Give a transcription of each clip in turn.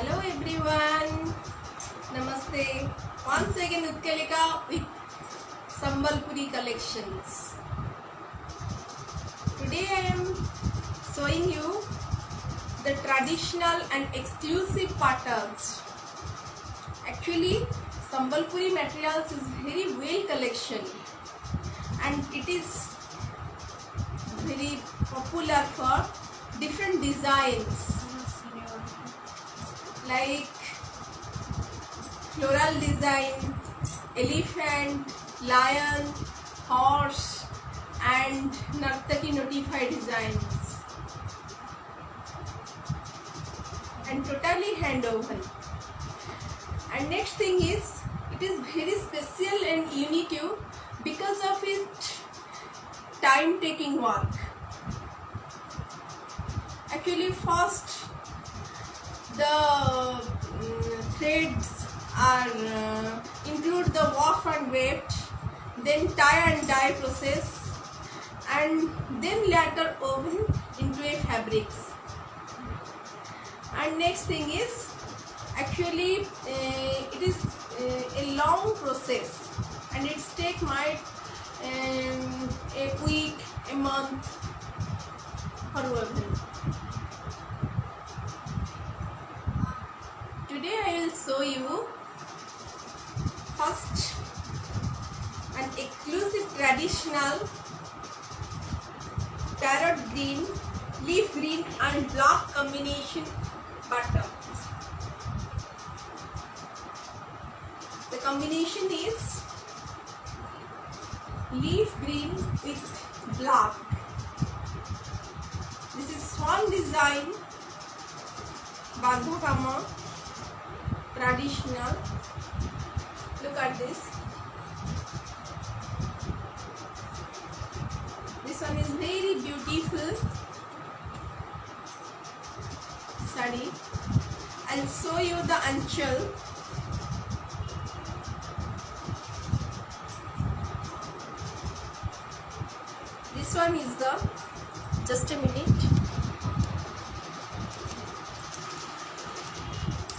Hello everyone, Namaste. Once again Utkalika with Sambalpuri collections. Today I am showing you the traditional and exclusive patterns. Actually, Sambalpuri materials is very well collection and it is very popular for different designs like floral design, elephant, lion, horse and Nartaki notified designs, and totally hand woven. And next thing is, it is very special and unique because of its time taking work. Actually, first the threads are include the waft and weft, then tie and dye process, and then later woven into a fabrics. And next thing is, actually it is a long process and it's take my a week, a month for woven. Today I will show you first an exclusive traditional parrot green, leaf green and black combination pattern. The combination is leaf green with black. This is swan design, Bandhakama, traditional. Look at this. This one is very beautiful saree. I'll show you the anchal. This one is the, just a minute.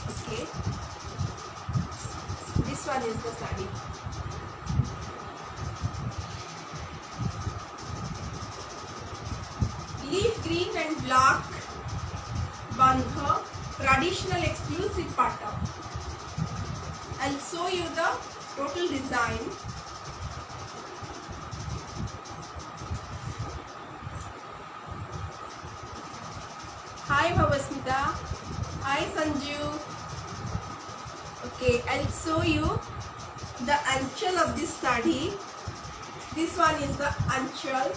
Okay. This one is the saree. Leaf green and black bandha, traditional exclusive pattern. I'll show you the total design. Hi Bhavasmita. Hi Sanju. Okay, I'll show you the anchal of this saree. This one is the anchal,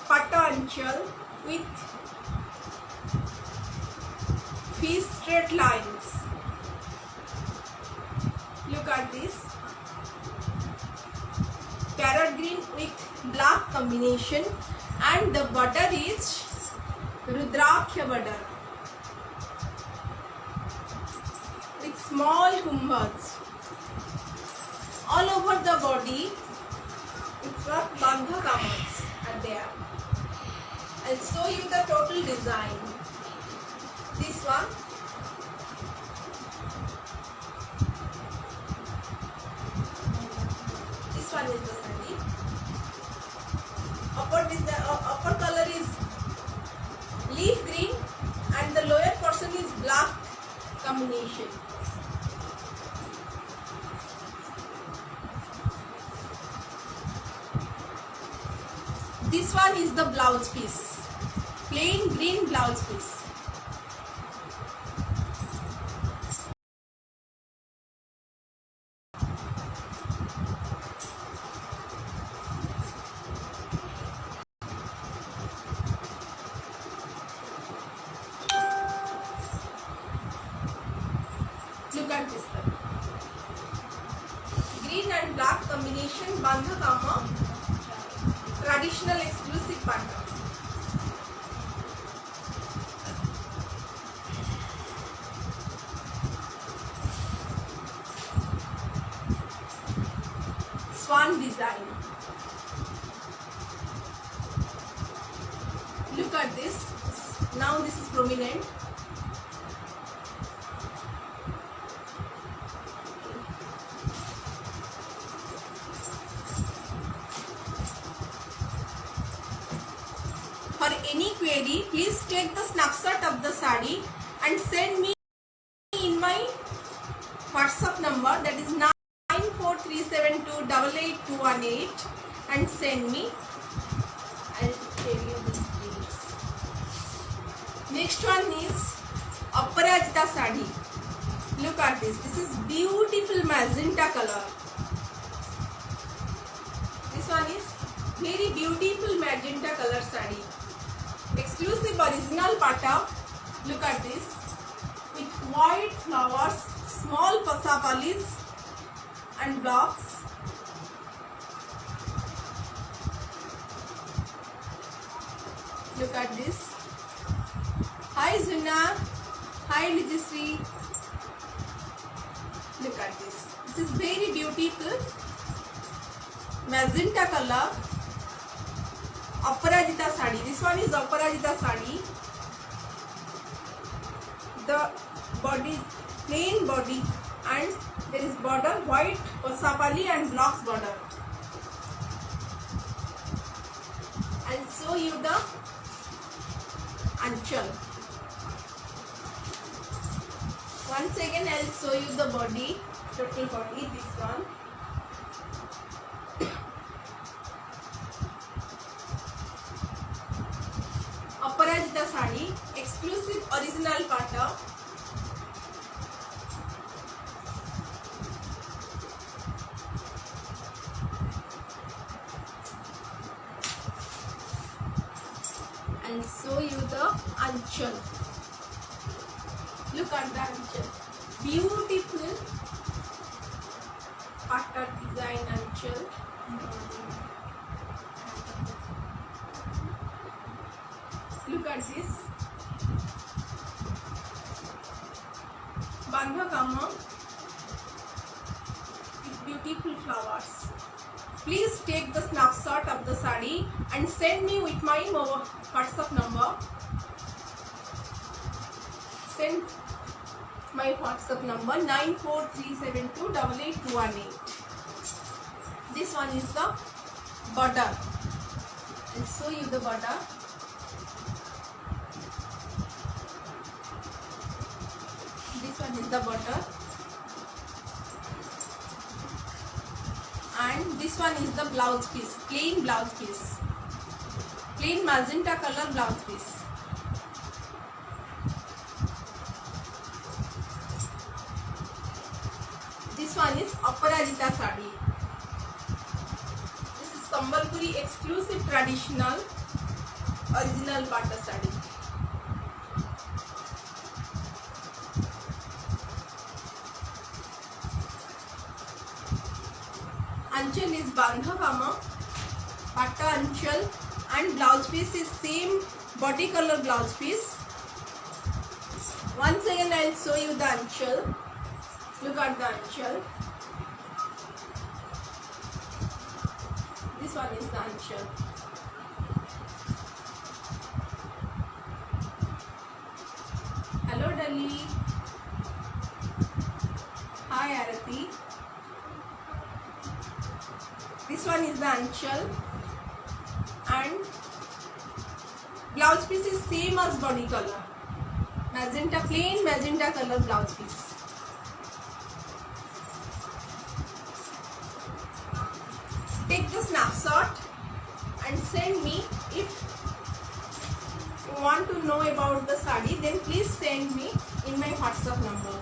patta anchal with fish straight lines. Look at this. Parrot green with black combination, and the border is Rudraksha border with small kumbhas. All over the body, it's got bandha kamas are there. I'll show you the total design. This one, this one is the saree. Upper color is leaf green and the lower portion is black combination. This one is the blouse piece, plain green blouse piece. Look at this one. Green and black combination Bandhakama, traditional exclusive pattern. Swan design. Look at this. Now this is prominent. any query, please take the snapshot of the sari and send me in my WhatsApp number, that is 94372888218, and send me. I'll tell you this please. Next one is Aparajita sari. Look at this. This is beautiful magenta color. This one is very beautiful magenta color sari. Exclusive original pata. Look at this. With white flowers, small pasapalis and blocks. Look at this. Hi Zuna. Hi Lijisri. Look at this. This is very beautiful magenta color Aparajita sari. This one is Aparajita sari. The body, plain body, and there is border, white pasapali and blocks border. I'll show you the anchal. Once again I'll show you the body, total body, this one. Aparajita sari, exclusive original pata. And show you the anchal. Look at the anchal. Beautiful pata design anchal. Look at this. Bandha kama with beautiful flowers. Please take the snapshot of the sari and send me with my WhatsApp number. Send my WhatsApp number 94372888218. This one is the border. I'll show you the border. This one is the border, and this one is the blouse piece, plain blouse piece, plain magenta color blouse piece. This one is Aparajita sari. This is Sambalpuri exclusive traditional original pata sari. Anchal is bandha kama, pata anchal, and blouse piece is same body color blouse piece. Once again I'll show you the anchal. Look at the anchal. This one is the anchal. Hello Dali. Hi Arati. This one is the anchal, and blouse piece is same as body color, magenta, plain magenta color blouse piece. Take the snapshot and send me. If you want to know about the sari, then please send me in my WhatsApp number.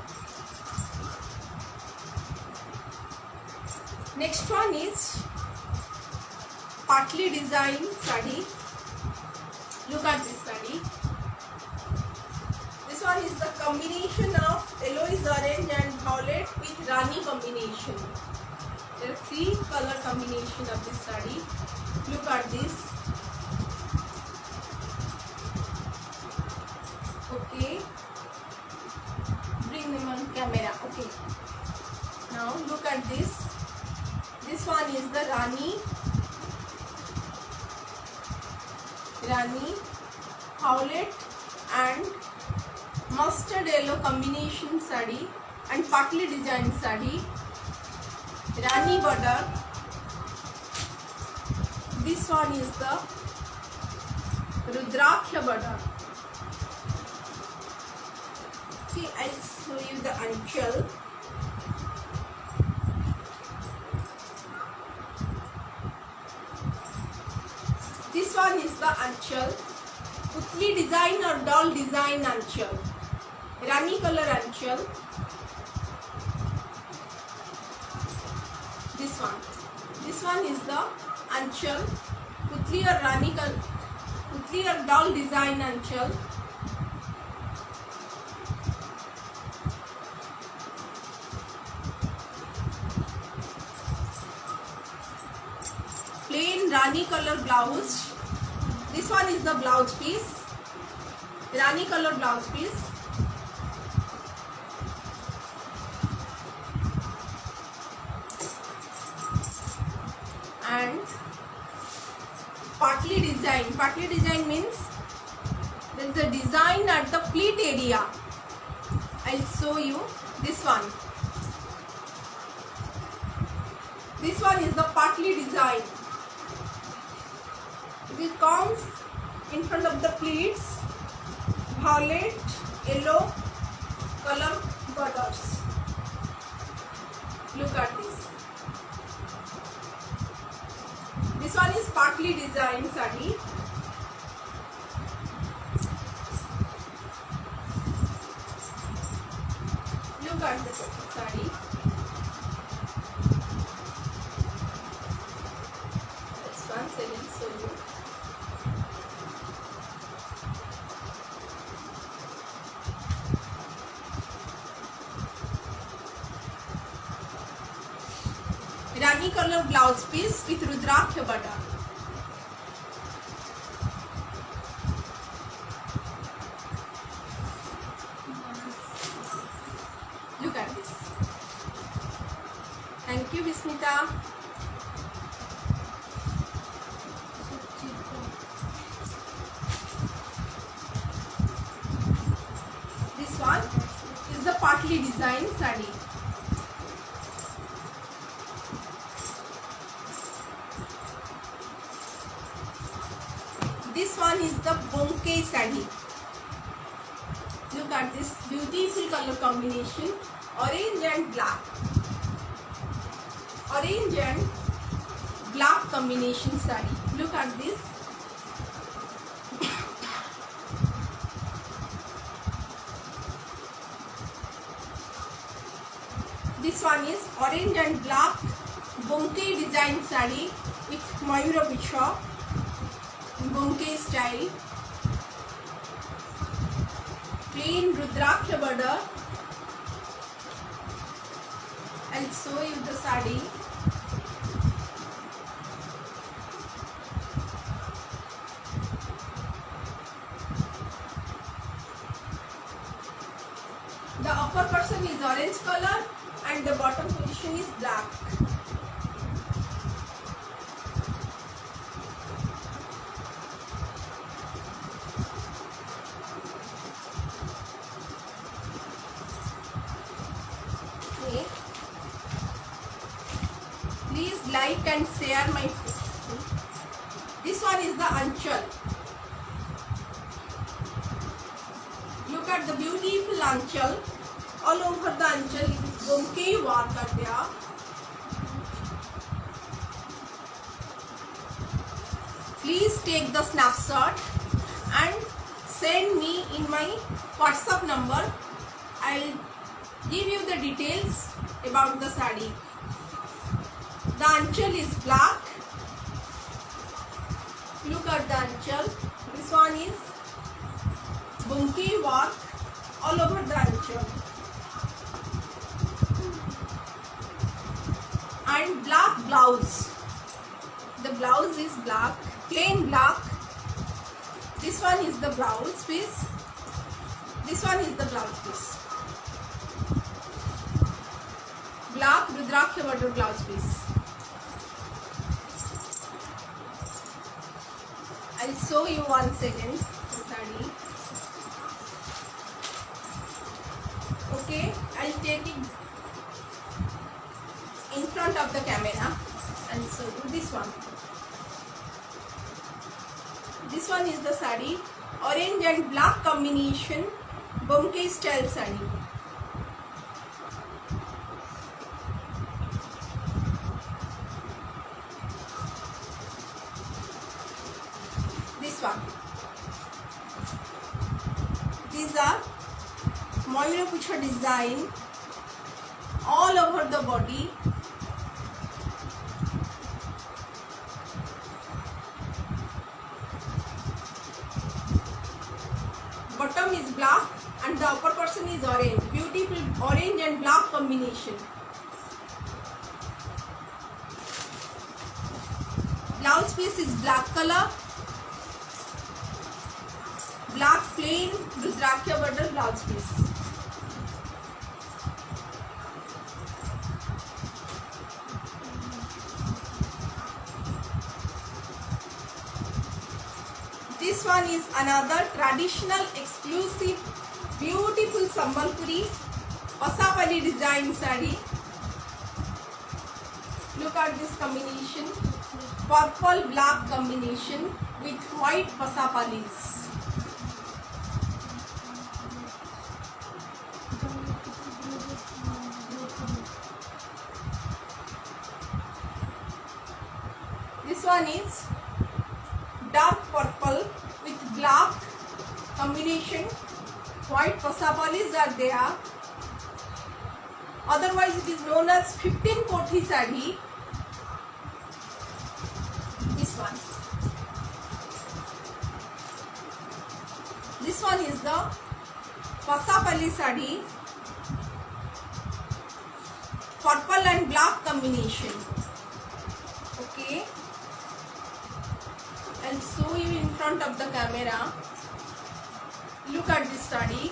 Next one is partly design sari. Look at this sari. This one is the combination of yellowish orange and violet with Rani combination. There are 3 color combination of this sari. Look at this. Okay. Bring them on camera. Okay. Now look at this. This one is the Rani, violet and mustard yellow combination sari and partly designed sari. Rani border. This one is the Rudraksha border. Okay, I'll show you the anchal. This one is the anchal. Putli design or doll design anchal. Rani color anchal. This one is the anchal. Putli or Rani color. Putli or doll design anchal. Plain Rani color blouse. This one is the blouse piece. Rani color blouse piece. And partly design. Partly design means there is a design at the pleat area. I'll show you this one. This one is the partly design. It comes in front of the pleats, violet, yellow color borders. Look at this. This one is partly designed sari. Look at the sari. This one, I will show you. Rani color blouse piece with Rudraksha border. Look at this. Thank you, Vismita. This one is the partly designed sari. This one is the bouquet sari. Look at this beautiful color combination, orange and black. Orange and black combination sari. Look at this. This one is orange and black bouquet design sari with Mayura Bishop. Bouquet style, plain Rudraksha border. I'll show you the sari. The upper portion is orange color and the bottom portion is black. Please like and share my video. This one is the anchal. Look at the beautiful anchal. All over the anchal is bouquet work are there. Please take the snapshot and send me in my WhatsApp number. I'll give you the details about the sari. The anchal is black. Look at the anchal. This one is bouquet work all over the anchal. And black blouse. The blouse is black, plain black. This one is the blouse piece. This one is the blouse piece. Black Rudraksha border blouse piece. I'll show you once again the sari. Okay, I'll take it in front of the camera and show you this one. This one is the sari, orange and black combination, Bomkei style sari. This one. These are Mayurapucha design all over the body. Bottom is black and the upper portion is orange. Beautiful orange and black combination. Blouse piece is black color. Black plain Rudrakya border blouse piece. This one is another traditional exclusive beautiful Sambalpuri Pasapali design sari. Look at this combination, purple black combination with white Pasapalis. This one is dark purple with black combination, white Pasapalis are there. Otherwise it is known as 15 Kothi sari. This one. This one is the Pasapali sari, purple and black combination. Okay. I'll show you in front of the camera. Look at this sari.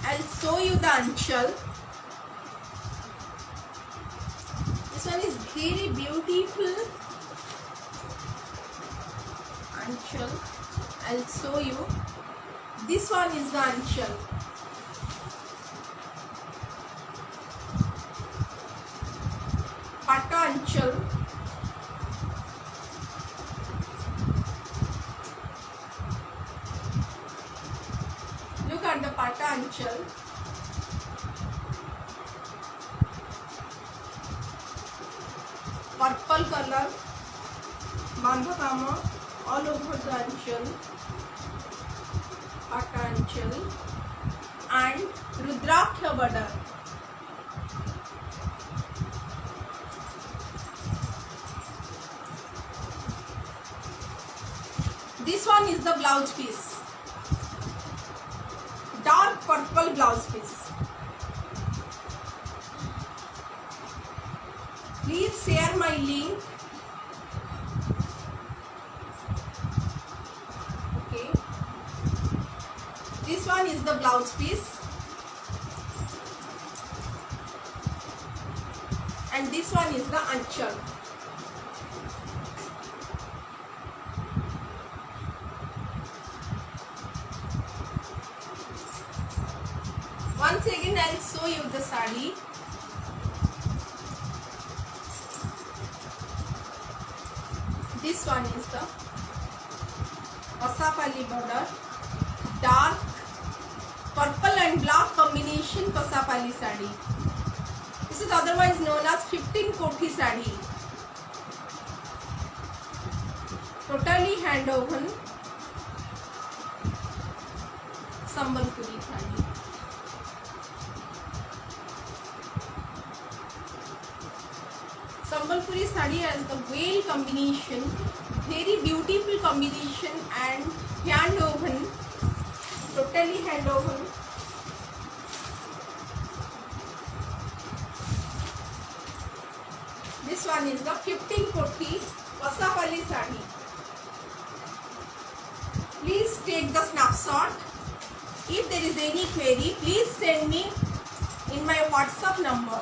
I'll show you the anchal. This one is very beautiful anchal. I'll show you. This one is the anchal. Patta anchal. Look at the patta anchal. Purple color, bandhakama all over the anchal. Patta anchal and Rudrakya border. This one is the blouse piece, dark purple blouse piece. Please share my link. Okay. This one is the blouse piece and this one is the anchal. Once again I'll show you the sari. This one is the Pasapali border, dark purple and black combination Pasapali sari. This is otherwise known as 15 Kothi sari. Totally hand woven Sambalpuri sari. Sambalpuri sari has the veil combination, very beautiful combination and hand woven, totally hand woven. This one is the 15 Kothi Pasapali sari. Please take the snapshot. If there is any query, please send me in my WhatsApp number.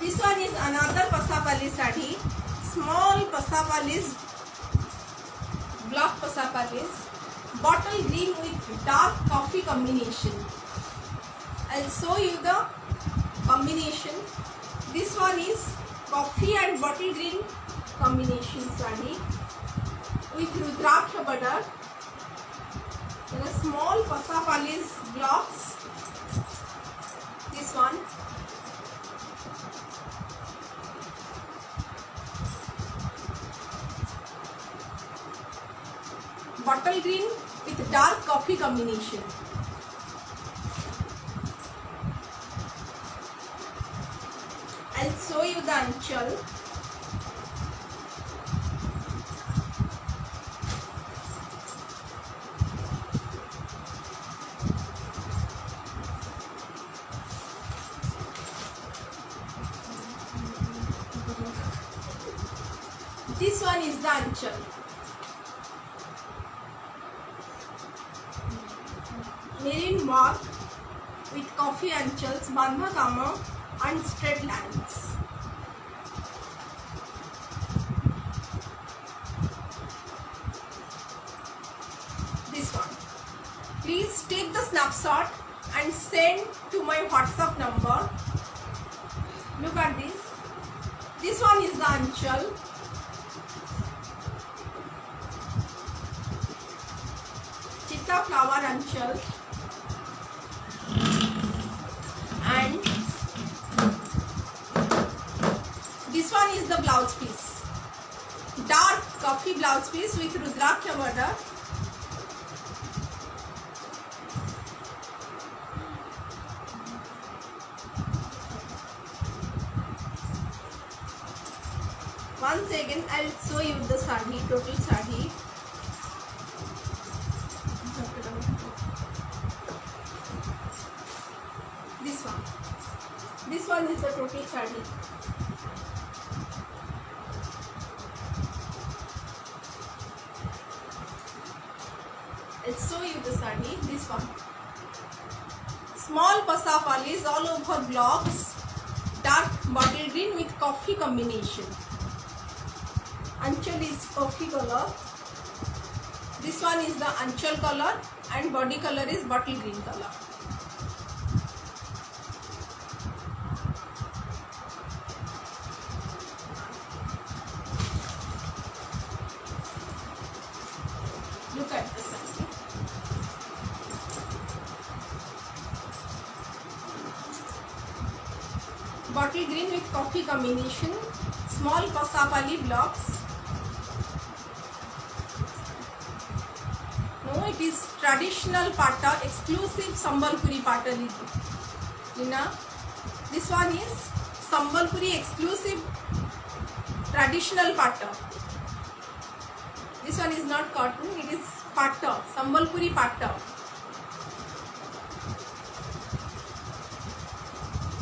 This one is another pasapali sari, small pasapalis, block pasapalis, bottle green with dark coffee combination. I'll show you the combination. This one is coffee and bottle green combination sari with Rudraksha border. There are small pasapalis blocks. This one. Bottle green with dark coffee combination. I'll show you the anchal. This one is the anchal. Marine work with coffee anchals, bandha kama and straight lines. This one. Please take the snapshot and send to my WhatsApp number. Look at this. This one is the anchal. Chitta flower anchal. And this one is the blouse piece, dark coffee blouse piece with Rudraksha border. Once again I'll show you the sari, total sari. This one is the total sari. I'll show you the sari. This one. Small pasapalis all over blocks, dark bottle green with coffee combination. Anchal is coffee color. This one is the anchal color and body color is bottle green color. Look at this. Bottle green with coffee combination, small pasapali blocks. No, it is traditional pata, exclusive Sambalpuri pata. Lina, this one is Sambalpuri exclusive traditional pata. This one is not cotton, it is pata, Sambalpuri pata.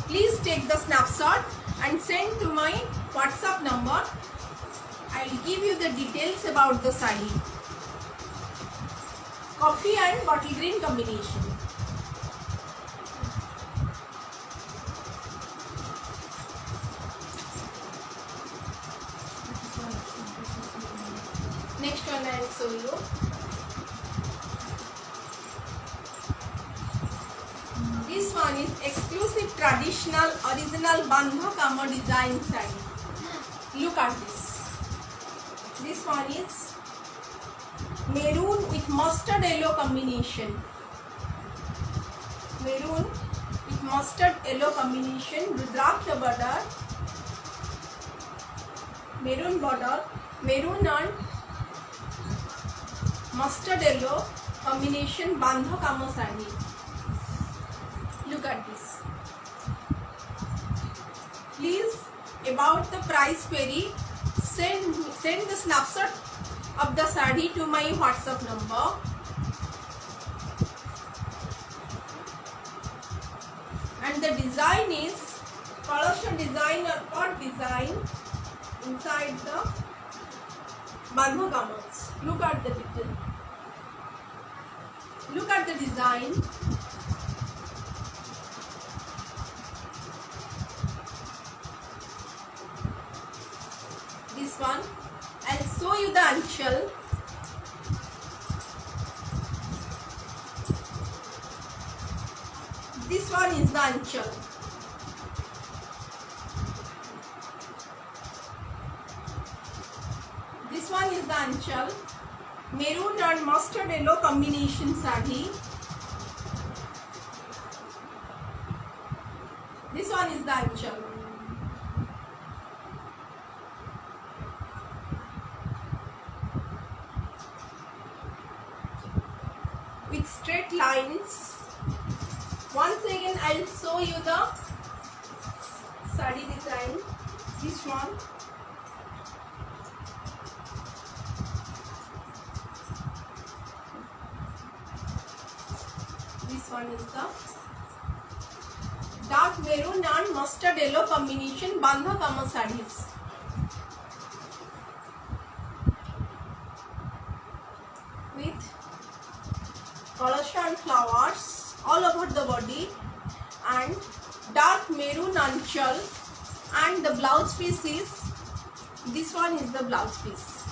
Please take the snapshot and send to my WhatsApp number. I will give you the details about the sari. Coffee and bottle green combination. Next one I will show you. This one is exclusive traditional original bandha kama design sari. Look at this. This one is maroon with mustard yellow combination. Maroon with mustard yellow combination. Rudraksha border. Maroon border. Maroon and mustard yellow combination bandha kama sari. Look at this. Please, about the price query, send the snapshot of the sari to my WhatsApp number. And the design is Kalasha design or pot design inside the bandha kamas. Look at the detail. Look at the design. one. I'll show you the anchal. This one is the anchal. This one is the anchal. Maroon and mustard yellow combination saree. This one is the anchal. With straight lines. Once again I'll show you the saree design. This one. This one is the dark maroon and mustard yellow combination bandha kama sarees. With colosha and flowers all over the body and dark maroon anchal, and the blouse piece is, this one is the blouse piece.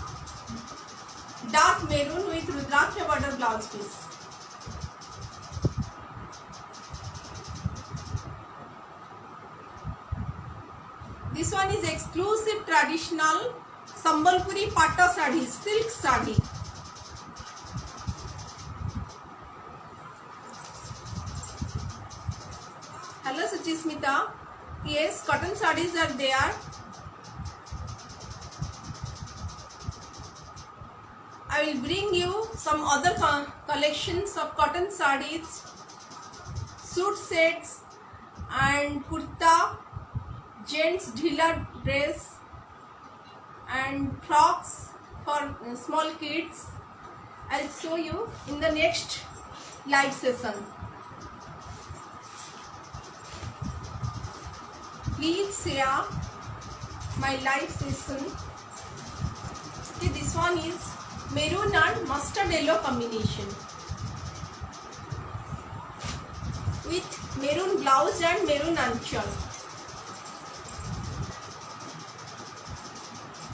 Dark maroon with rudraksha border blouse piece. This one is exclusive traditional Sambalpuri Patta saree, silk saree. Hello Suchismita. Yes, cotton sarees are there. I will bring you some other collections of cotton sarees, suit sets and kurta, gents dhila dress and frocks for small kids. I'll show you in the next live session. Please share my live session. Okay, this one is maroon and mustard yellow combination with maroon blouse and maroon anchal.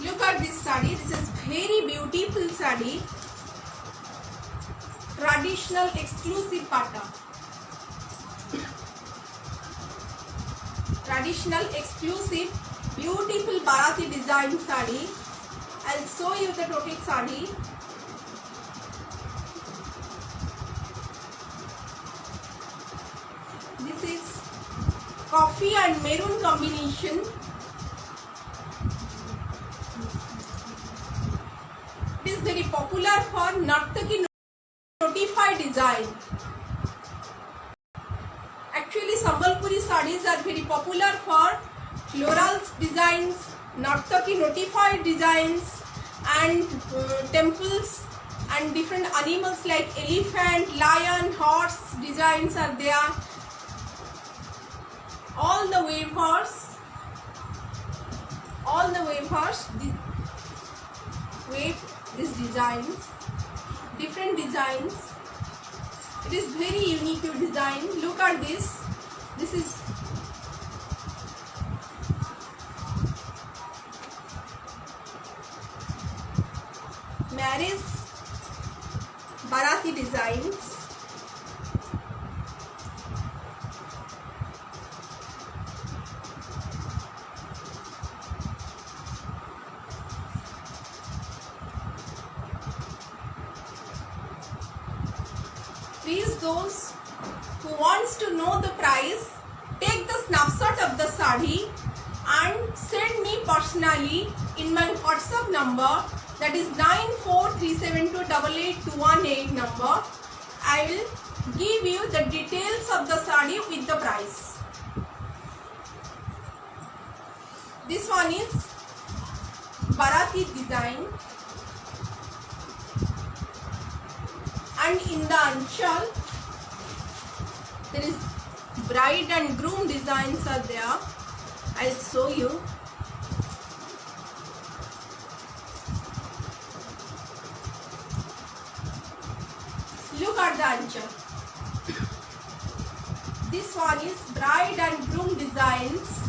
Look at this saree. This is very beautiful saree. Traditional exclusive patta. Traditional exclusive beautiful Bharati design saree. I'll show you the total saree. This is coffee and maroon combination. It is very popular for Nartaki notified design. Actually, Sambalpuri sarees are very popular for florals designs, Nartaki notified designs, and temples and different animals like elephant, lion, horse designs are there. All the weavers weave these designs, different designs. It is very unique design. Look at this. This is marriage Bharati designs. Please, those who wants to know the price, take the snapshot of the saree and send me personally in my WhatsApp number, that is 9437288218 number. I will give you the details of the saree with the price. This one is Bharati design, and in the anchal there is bride and groom designs are there. I'll show you. Look at the anchal. This one is bride and groom designs.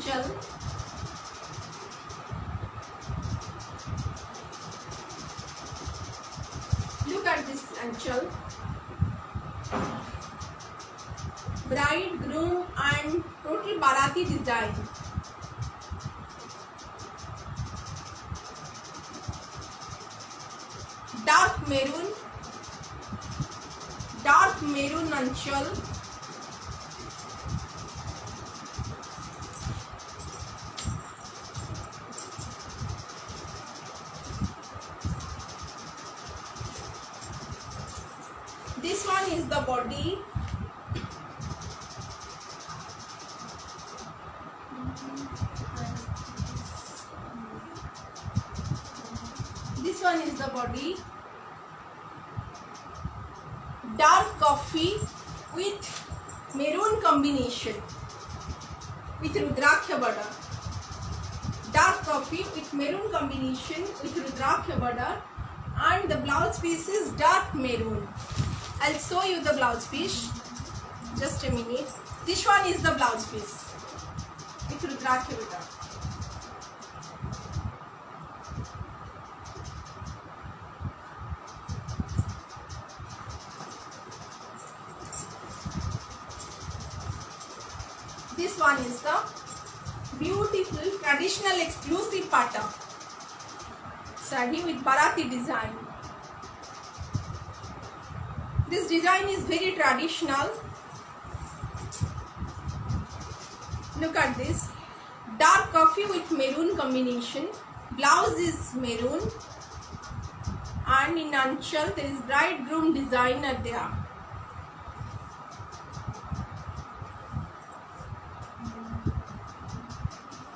anchal. Look at this anchal. Bride, groom and total Bharati design. Dark maroon anchal. This one is the body. This one is the body. Dark coffee with maroon combination with Rudraksha border. Dark coffee with maroon combination with Rudraksha border, and the blouse piece is dark maroon. I'll show you the blouse piece. Just a minute. This one is the blouse piece with Rudraksha border. This one is the beautiful traditional exclusive pattern sari with Bharati design. This design is very traditional. Look at this. Dark coffee with maroon combination. Blouse is maroon, and in anchal there is bridegroom design are there.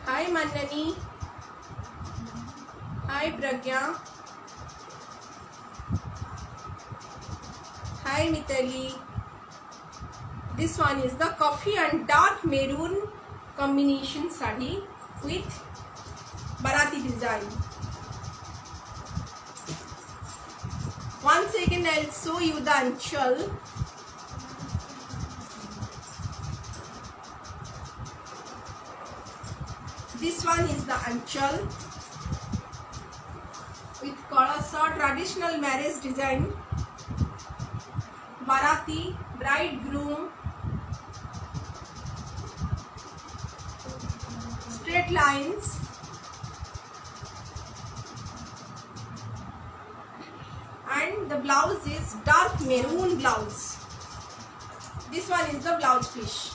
Hi Manani. Hi Pragya. Hi Mitali. This one is the coffee and dark maroon combination sari with Bharati design. Once again I'll show you the anchal. This one is the anchal with Kalasa traditional marriage design. Bharati, bridegroom, straight lines, and the blouse is dark maroon blouse. This one is the blouse piece.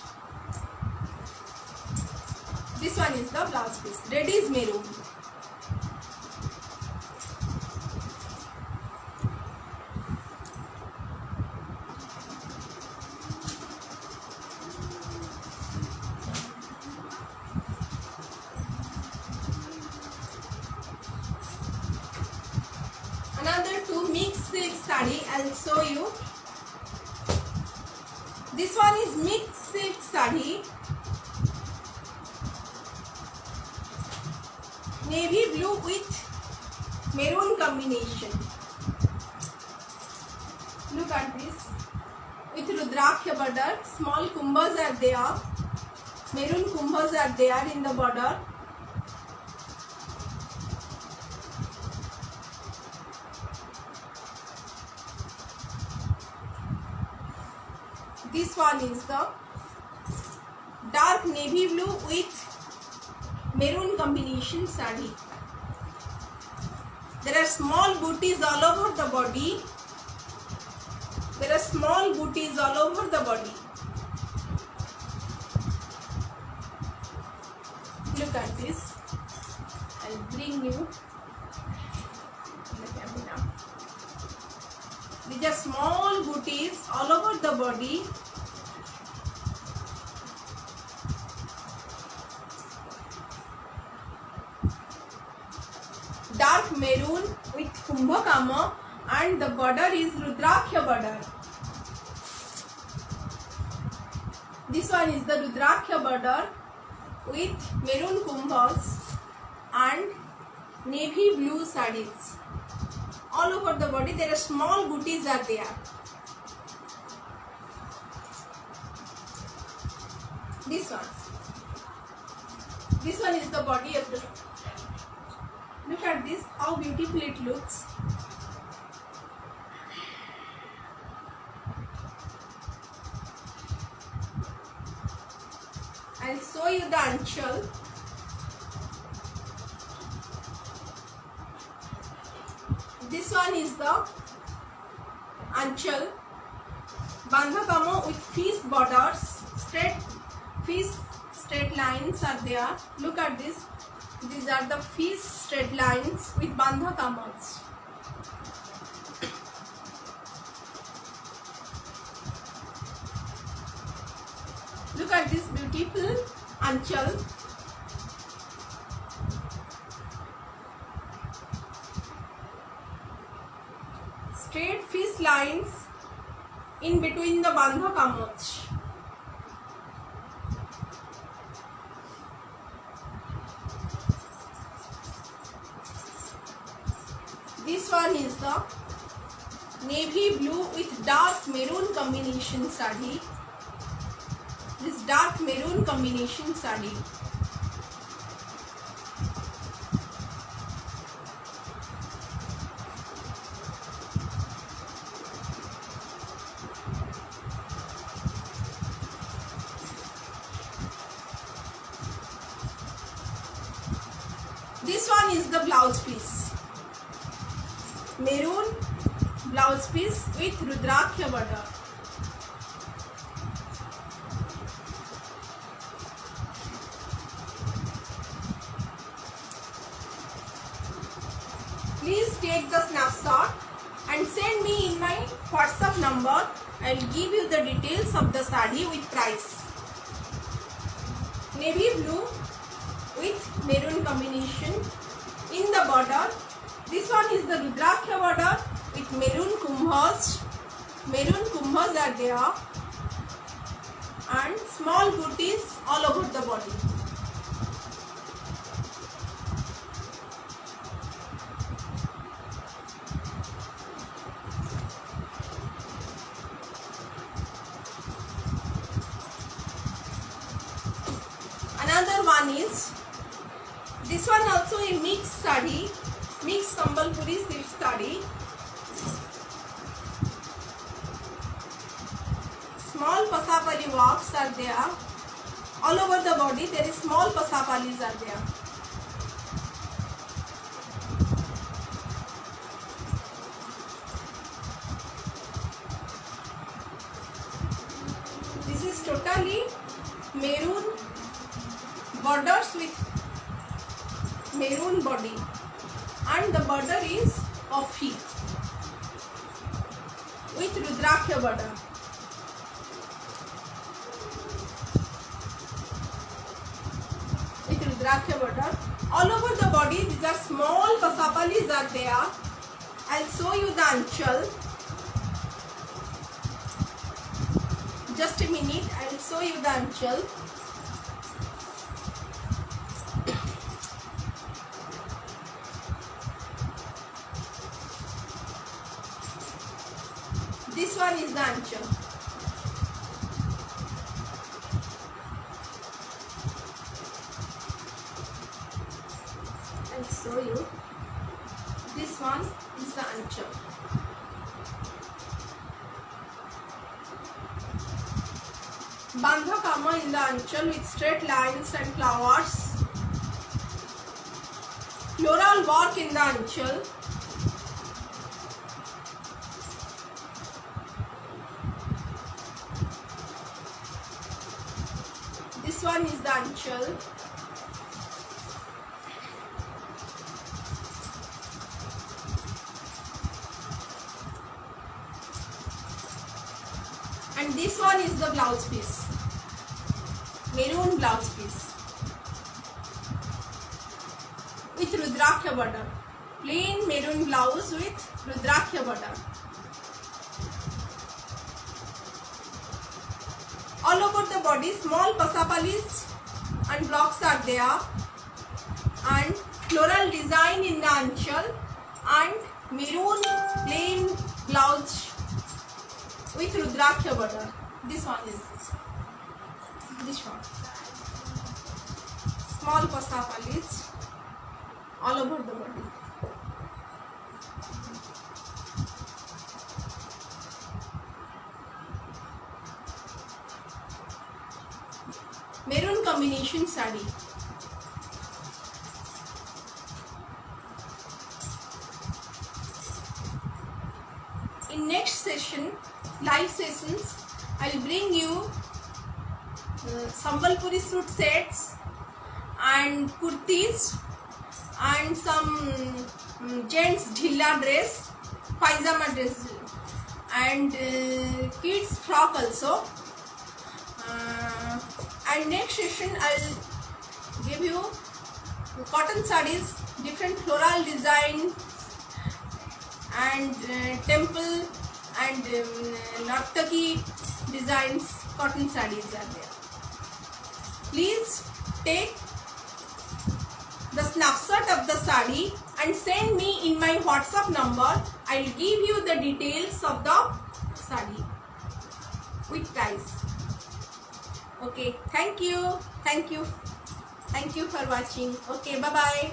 This one is the blouse piece. Red is maroon. Another two mixed silk sari I'll show you. This one is mixed silk sari. Navy blue with maroon combination. Look at this. With Rudraksha border, small kumbhas are there. Maroon kumbhas are there in the border. This one is the dark navy blue with maroon combination sari. There are small booties all over the body. There are small booties all over the body. Look at this. I'll bring you the camera. These are small booties all over the body. Dark maroon with kumbhakama, and the border is Rudraksha border. This one is the Rudraksha border with maroon kumbhas and navy blue sarees. All over the body there are small booties are there. This one. This one is the body of the. Look at this, how beautiful it looks. I'll show you the anchal. This one is the anchal. Bandha kamo with fish borders, straight lines are there. Look at this. These are the fish straight lines with bandha kamos. Look at this beautiful anchal. Straight fish lines in between the bandha kamos. This one is the navy blue with dark maroon combination sari. This dark maroon combination sari. This one is the blouse piece. Maroon blouse piece with Rudraksha border. Please take the snapshot and send me in my WhatsApp number. I will give you the details of the sari with price. Navy blue with maroon combination in the border. This one is the Rudraksha border with maroon kumbhas. Maroon kumbhas are there and small booties all over the body. Another one is, this one also a mixed sari, mixed Sambalpuri silk sari. Small pasapali works are there. All over the body there is small pasapalis are there. This is totally maroon borders with maroon body and the border is of fish with Rudraksha border. With Rudraksha border. All over the body these are small pasapalis are there. I'll show you the anchal. Just a minute, I will show you the anchal. This one is the anchal. I'll show you. This one is the anchal. Bandha kama in the anchal with straight lines and flowers. Floral work in the anchal. This one is the anchal. And this one is the blouse piece. Maroon blouse piece. With Rudraksha border. Plain maroon blouse with Rudraksha border. All over the body small pasapalis and blocks are there and floral design in the anchal and maroon plain blouse with Rudraksha border. This one is this one. small passapalis all over the body. Maroon combination sari. In next session, live sessions, I'll bring you Sambalpuri suit sets and kurtis and some gents dhilla dress, pajama dress and kids frock also. And next session I'll give you cotton sarees, different floral design and temple and Nartaki designs cotton sarees are there. Please take the snapshot of the saree and send me in my WhatsApp number. I'll give you the details of the saree with price. Okay, thank you for watching. Okay, bye bye.